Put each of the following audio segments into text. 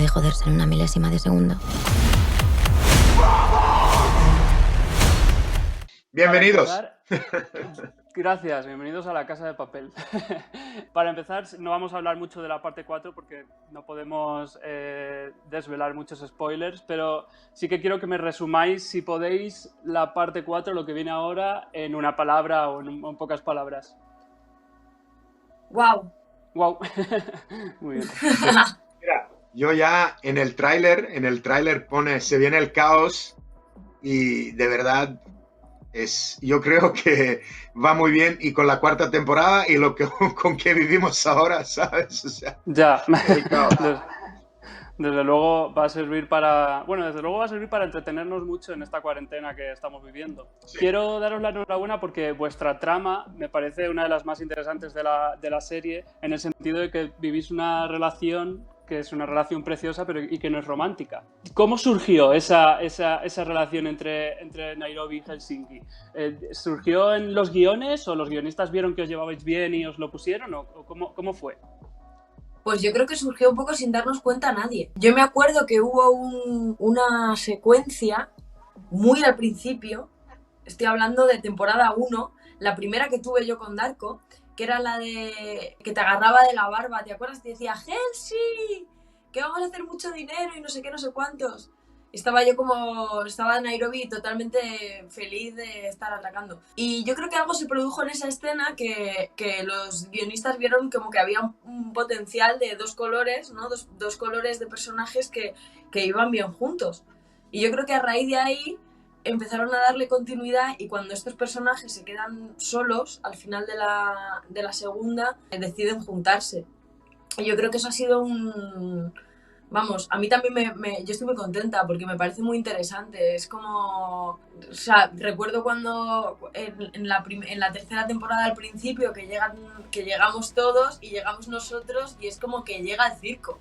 joderse en una milésima de segundo. Bienvenidos. Gracias, bienvenidos a La Casa de Papel. Para empezar, no vamos a hablar mucho de la parte 4 porque no podemos desvelar muchos spoilers, pero sí que quiero que me resumáis, si podéis, la parte 4, lo que viene ahora, en una palabra o en pocas palabras. ¡Wow! ¡Wow! Muy bien. Mira, yo ya en el tráiler pone se viene el caos y de verdad yo creo que va muy bien y con la cuarta temporada y con que vivimos ahora, ¿sabes? O sea, ya. el caos. Desde luego va a servir para entretenernos mucho en esta cuarentena que estamos viviendo. Sí. Quiero daros la enhorabuena porque vuestra trama me parece una de las más interesantes de la serie, en el sentido de que vivís una relación que es una relación preciosa y que no es romántica. ¿Cómo surgió esa relación entre Nairobi y Helsinki? ¿Surgió en los guiones o los guionistas vieron que os llevabais bien y os lo pusieron? ¿O cómo fue? Pues yo creo que surgió un poco sin darnos cuenta a nadie. Yo me acuerdo que hubo una secuencia muy al principio, estoy hablando de temporada 1, la primera que tuve yo con Darko, que era la de que te agarraba de la barba, ¿te acuerdas? Te decía, Helsi, que vamos a hacer mucho dinero y no sé qué, no sé cuántos. Estaba en Nairobi totalmente feliz de estar atacando. Y yo creo que algo se produjo en esa escena que los guionistas vieron como que había un potencial de dos colores, ¿no? Dos colores de personajes que iban bien juntos. Y yo creo que a raíz de ahí empezaron a darle continuidad y cuando estos personajes se quedan solos al final de la segunda, deciden juntarse. Y yo creo que eso ha sido Vamos, a mí también yo estoy muy contenta porque me parece muy interesante. Es como... O sea, recuerdo cuando en la tercera temporada al principio que llegamos todos y llegamos nosotros y es como que llega el circo.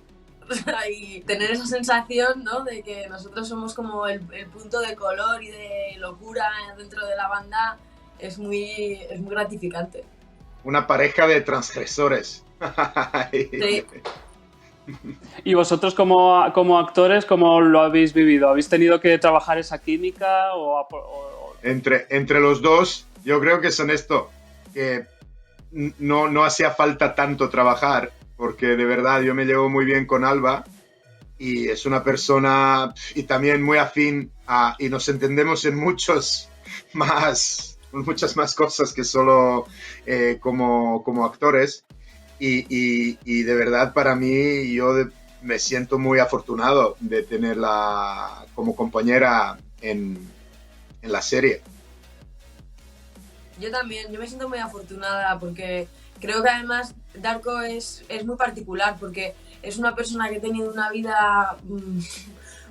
O sea, y tener esa sensación, ¿no? De que nosotros somos como el punto de color y de locura dentro de la banda es muy gratificante. Una pareja de transgresores. Sí. ¿Y vosotros como actores, cómo lo habéis vivido? ¿Habéis tenido que trabajar esa química? Entre los dos, yo creo que es honesto, que no hacía falta tanto trabajar, porque de verdad yo me llevo muy bien con Alba y es una persona y también muy afín y nos entendemos en muchas más cosas que solo como actores. Y de verdad para mí me siento muy afortunado de tenerla como compañera en la serie. Yo también, yo me siento muy afortunada porque creo que además Darko es muy particular porque es una persona que ha tenido una vida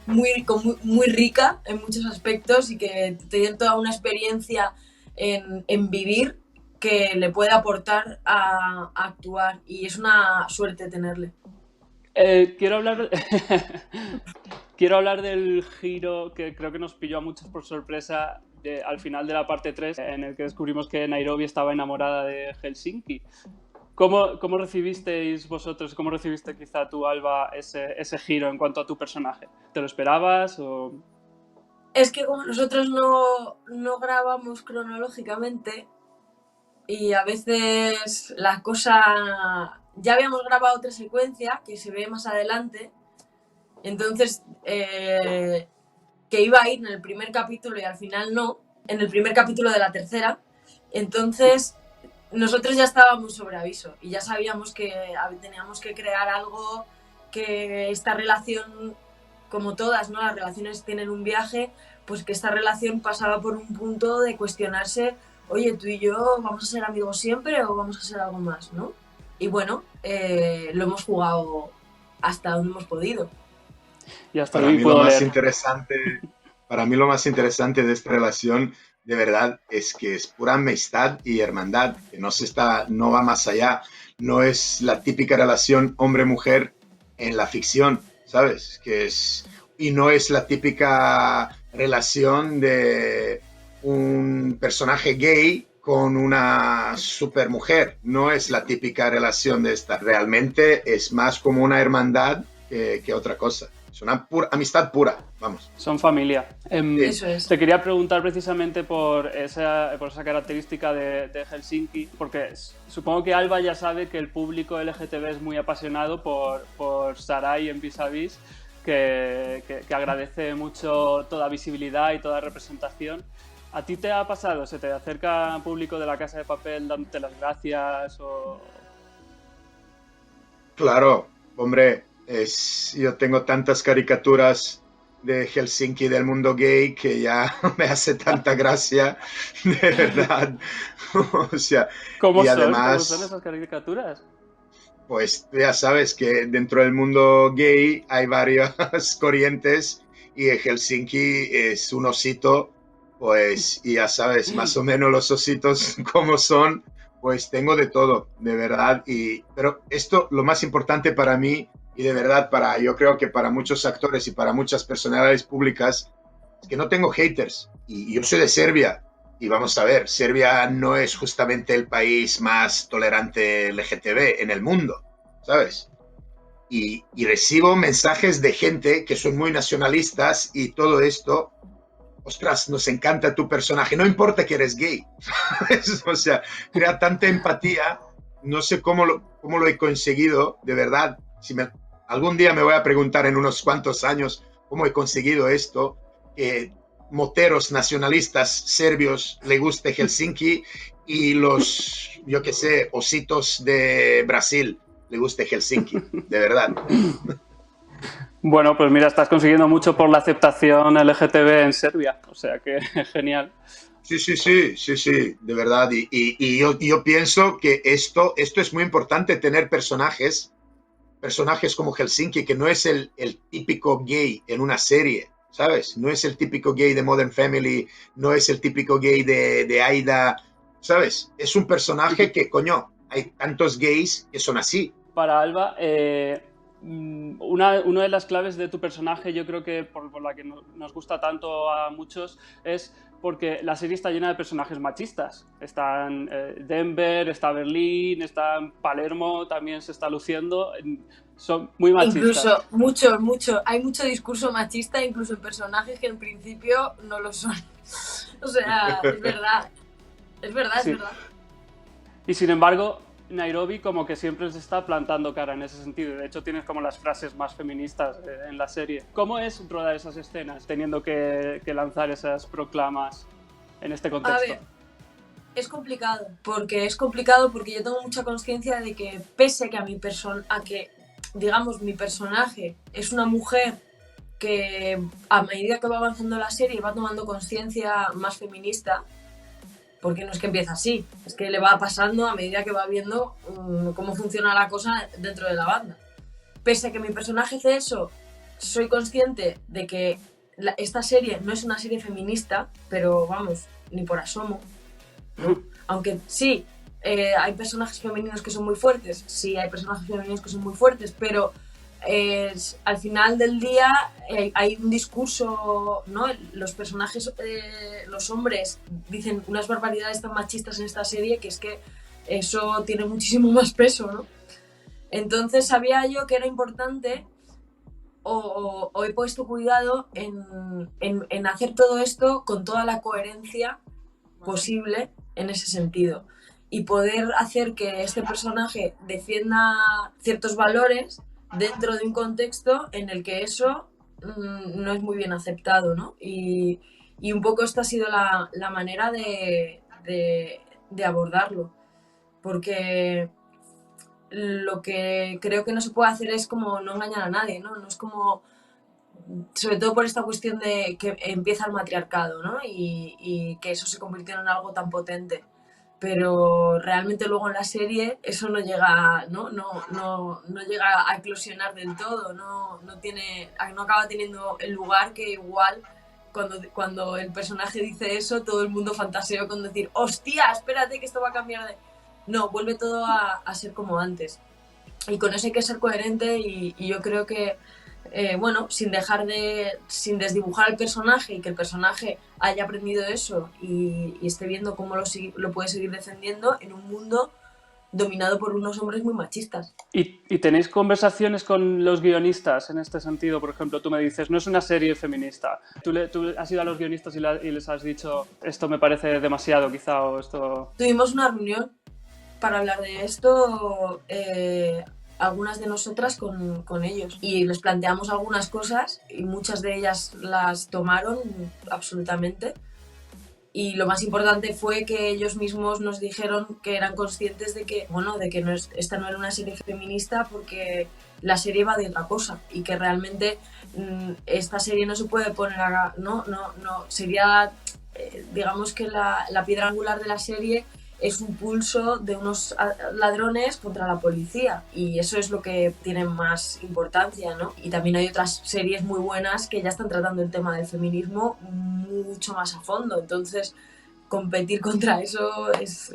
muy rica en muchos aspectos y que tiene toda una experiencia en vivir que le puede aportar a actuar y es una suerte tenerle. Quiero hablar del giro que creo que nos pilló a muchos por sorpresa al final de la parte 3, en el que descubrimos que Nairobi estaba enamorada de Helsinki. ¿Cómo recibisteis vosotros, cómo recibiste quizá tú, Alba, ese giro en cuanto a tu personaje? ¿Te lo esperabas o...? Es que como nosotros no grabamos cronológicamente y a veces la cosa... Ya habíamos grabado otra secuencia que se ve más adelante, entonces que iba a ir en el primer capítulo y al final no, en el primer capítulo de la tercera, entonces nosotros ya estábamos sobre aviso y ya sabíamos que teníamos que crear algo, que esta relación, como todas, ¿no? Las relaciones tienen un viaje, pues que esta relación pasaba por un punto de cuestionarse, oye, tú y yo vamos a ser amigos siempre o vamos a ser algo más, ¿no? Y bueno, lo hemos jugado hasta donde hemos podido. Y hasta para mí lo más interesante de esta relación, de verdad, es que es pura amistad y hermandad, que no va más allá. No es la típica relación hombre-mujer en la ficción, ¿sabes? Y no es la típica relación de un personaje gay con una supermujer. No es la típica relación de esta. Realmente es más como una hermandad que otra cosa. Es una amistad pura, vamos. Son familia. Eso es. Te quería preguntar precisamente por esa característica de Helsinki, porque supongo que Alba ya sabe que el público LGTB es muy apasionado por Sarai en Vis a Vis, que agradece mucho toda visibilidad y toda representación. ¿A ti te ha pasado? ¿Se te acerca público de La Casa de Papel dándote las gracias? Claro, hombre, yo tengo tantas caricaturas de Helsinki, del mundo gay, que ya me hace tanta gracia, de verdad. O sea, ¿Cómo y son? además, ¿Cómo son esas caricaturas? pues ya sabes que dentro del mundo gay hay varias corrientes y Helsinki es un osito, pues y ya sabes más o menos los ositos cómo son, pues tengo de todo, de verdad. Pero esto, lo más importante para mí y de verdad yo creo que para muchos actores y para muchas personalidades públicas, es que no tengo haters. Y yo soy de Serbia. Y vamos a ver, Serbia no es justamente el país más tolerante LGTB en el mundo, ¿sabes? Y recibo mensajes de gente que son muy nacionalistas y todo esto. Ostras, nos encanta tu personaje, no importa que eres gay. O sea, crea tanta empatía. No sé cómo lo he conseguido, de verdad. Algún día me voy a preguntar en unos cuantos años cómo he conseguido esto, que moteros nacionalistas serbios le guste Helsinki y los, yo qué sé, ositos de Brasil le guste Helsinki, de verdad. Bueno, pues mira, estás consiguiendo mucho por la aceptación LGTB en Serbia, o sea que genial. Sí, de verdad. Y yo pienso que esto es muy importante, tener personajes como Helsinki, que no es el típico gay en una serie, ¿sabes? No es el típico gay de Modern Family, no es el típico gay de Aida, ¿sabes? Es un personaje que, coño, hay tantos gays que son así. Para Alba, una de las claves de tu personaje, yo creo que por la que nos gusta tanto a muchos, es porque la serie está llena de personajes machistas. Están Denver, está Berlín, está Palermo, también se está luciendo. Son muy machistas. Incluso, mucho. Hay mucho discurso machista, incluso en personajes que en principio no lo son. O sea, es verdad. Es verdad. Y sin embargo, Nairobi como que siempre se está plantando cara en ese sentido. De hecho, tienes como las frases más feministas en la serie. ¿Cómo es rodar esas escenas teniendo que lanzar esas proclamas en este contexto? A ver, es complicado porque yo tengo mucha conciencia de que pese a que digamos mi personaje es una mujer que a medida que va avanzando la serie va tomando conciencia más feminista, porque no es que empieza así, es que le va pasando a medida que va viendo cómo funciona la cosa dentro de la banda. Pese a que mi personaje hace eso, soy consciente de que esta serie no es una serie feminista, pero vamos, ni por asomo, ¿no? Aunque sí, hay personajes femeninos que son muy fuertes, pero al final del día hay un discurso, ¿no? Los personajes, los hombres dicen unas barbaridades tan machistas en esta serie que es que eso tiene muchísimo más peso, ¿no? Entonces sabía yo que era importante o he puesto cuidado en hacer todo esto con toda la coherencia posible en ese sentido y poder hacer que este personaje defienda ciertos valores dentro de un contexto en el que eso no es muy bien aceptado, ¿no? Y un poco esta ha sido la manera de abordarlo, porque lo que creo que no se puede hacer es como no engañar a nadie, ¿no? No es como, sobre todo por esta cuestión de que empieza el matriarcado, ¿no? Y que eso se convirtió en algo tan potente. Pero realmente luego en la serie eso no llega, no llega a eclosionar del todo, no acaba teniendo el lugar que igual cuando el personaje dice eso todo el mundo fantaseó con decir hostia, espérate que esto va a cambiar de... No, vuelve todo a ser como antes y con eso hay que ser coherente y yo creo que sin desdibujar al personaje y que el personaje haya aprendido eso y esté viendo cómo lo puede seguir defendiendo en un mundo dominado por unos hombres muy machistas. ¿Y tenéis conversaciones con los guionistas en este sentido? Por ejemplo, tú me dices, no es una serie feminista. ¿Tú has ido a los guionistas y les has dicho, esto me parece demasiado quizá, o esto...? Tuvimos una reunión para hablar de esto, algunas de nosotras con ellos, y les planteamos algunas cosas y muchas de ellas las tomaron absolutamente. Y lo más importante fue que ellos mismos nos dijeron que eran conscientes de que, bueno, de que esta no era una serie feminista porque la serie va de otra cosa y que realmente esta serie no se puede poner a... No, sería, digamos que la piedra angular de la serie es un pulso de unos ladrones contra la policía y eso es lo que tiene más importancia, ¿no? Y también hay otras series muy buenas que ya están tratando el tema del feminismo mucho más a fondo, entonces competir contra eso es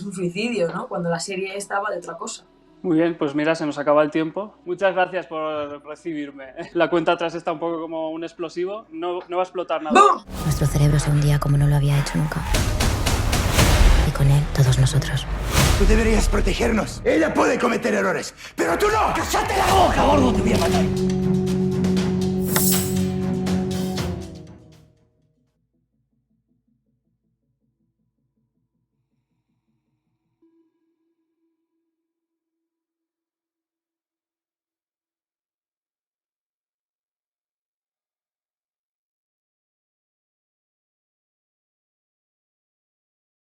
un suicidio, ¿no? Cuando la serie estaba de otra cosa. Muy bien, pues mira, se nos acaba el tiempo. Muchas gracias por recibirme. La cuenta atrás está un poco como un explosivo, no va a explotar nada. ¡Bum! Nuestro cerebro se hundía como no lo había hecho nunca. Y con él, todos nosotros. Tú deberías protegernos. Ella puede cometer errores, pero tú no. ¡Cállate la boca, gordo! Te voy a matar.